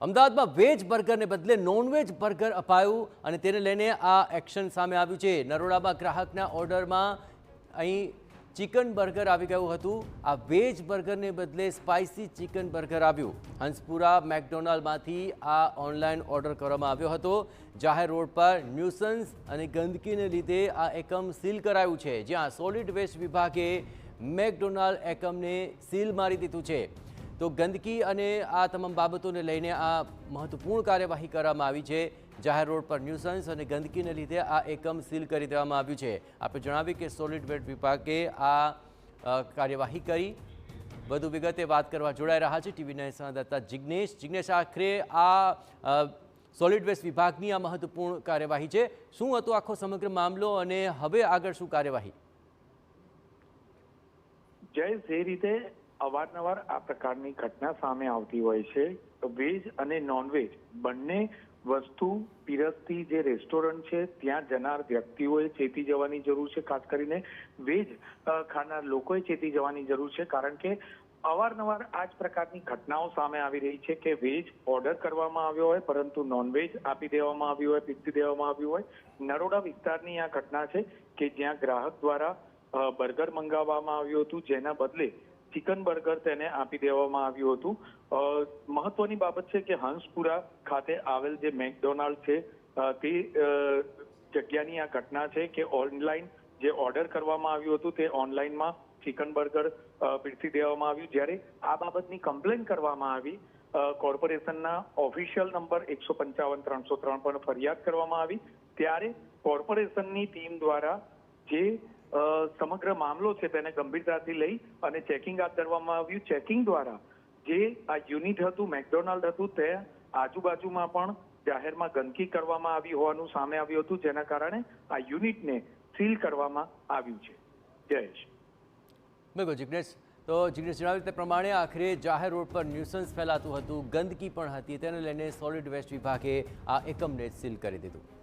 અમદાવાદમાં વેજ બર્ગરને બદલે non veg burger અપાયું અને તેને લઈને આ એક્શન સામે આવ્યું છે। નરોડામાં ગ્રાહકના ઓર્ડરમાં અહીં ચિકન બર્ગર આવી ગયું હતું। આ વેજ બર્ગરને બદલે સ્પાઇસી ચિકન બર્ગર આવ્યું। હંસપુરા મેકડોનાલ્ડમાંથી આ ઓનલાઈન ઓર્ડર કરવામાં આવ્યો હતો। જાહેર રોડ પર ન્યુસન્સ અને ગંદકીને લીધે આ એકમ સીલ કરાયું છે, જ્યાં સોલિડ વેસ્ટ વિભાગે મેકડોનાલ્ડ એકમને સીલ મારી દીધું છે। તો ગંદકી અને આ તમામ બાબતોને લઈને આ મહત્વપૂર્ણ કાર્યવાહી કરવામાં આવી છે। જાહેર રોડ પર ન્યુસન્સ અને ગંદકીને લીધે આ એકમ સીલ કરી દેવામાં આવ્યું છે। આપણે જણાવ્યું કે સોલિડ વેસ્ટ વિભાગે આ કાર્યવાહી કરી। વધુ વિગતે વાત કરવા જોડાઈ રહ્યા છે ટીવી 9 સંવાદદાતા જિગ્નેશ। આખરે આ સોલિડ વેસ્ટ વિભાગની આ મહત્વપૂર્ણ કાર્યવાહી છે, શું હતો આખો સમગ્ર મામલો અને હવે આગળ શું કાર્યવાહી? જે રીતે અવારનવાર આ પ્રકારની ઘટના સામે આવતી હોય છે, વેજ અને નોનવેજ બંને વસ્તુ પીરસતી જે રેસ્ટોરન્ટ છે ત્યાં જનાર વ્યક્તિઓએ ચેતી જવાની જરૂર છે। ખાસ કરીને વેજ ખાનાર લોકોએ ચેતી જવાની જરૂર છે, કારણ કે અવારનવાર આ જ પ્રકારની ઘટનાઓ સામે આવી રહી છે કે વેજ ઓર્ડર કરવામાં આવ્યો હોય પરંતુ નોનવેજ આપી દેવામાં આવ્યું હોય, પીરસી દેવામાં આવ્યું હોય। નરોડા વિસ્તારની આ ઘટના છે કે જ્યાં ગ્રાહક દ્વારા બર્ગર મંગાવવામાં આવ્યું હતું, જેના બદલે ચિકન બર્ગર તેને આપી દેવામાં આવ્યું હતું। મહત્વની બાબત છે કે હંસપુરા ખાતે આવેલ જે મેકડોનાલ્ડ છે તે જગ્યાની આ ઘટના છે કે ઓનલાઈન જે ઓર્ડર કરવામાં આવ્યું હતું તે ઓનલાઈનમાં ચિકન બર્ગર પીરસી દેવામાં આવ્યું। જ્યારે આ બાબતની કમ્પ્લેન કરવામાં આવી, કોર્પોરેશનના ઓફિશિયલ નંબર 155-303 પર ફરિયાદ કરવામાં આવી, ત્યારે કોર્પોરેશનની ટીમ દ્વારા જે સમગ્ર મામલો છે તેને ગંભીરતાથી લઈ અને ચેકિંગ હાથ ધરવામાં આવ્યું। ચેકિંગ દ્વારા જે આ યુનિટ હતું, મેકડોનાલ્ડ હતું, તે આજુબાજુમાં પણ જાહેરમાં ગંદકી કરવામાં આવી હોવાનું સામે આવ્યું હતું, જેના કારણે આ યુનિટને સીલ કરવામાં આવ્યું છે। જયેશ, બિલકુલ જિગ્નેશ। તો જિગ્નેશ જણાવ્યું તે પ્રમાણે આખરે જાહેર રોડ પર ન્યુસન્સ ફેલાતું હતું, ગંદકી પણ હતી, તેને લઈને સોલિડ વેસ્ટ વિભાગે આ એકમને સીલ કરી દીધું।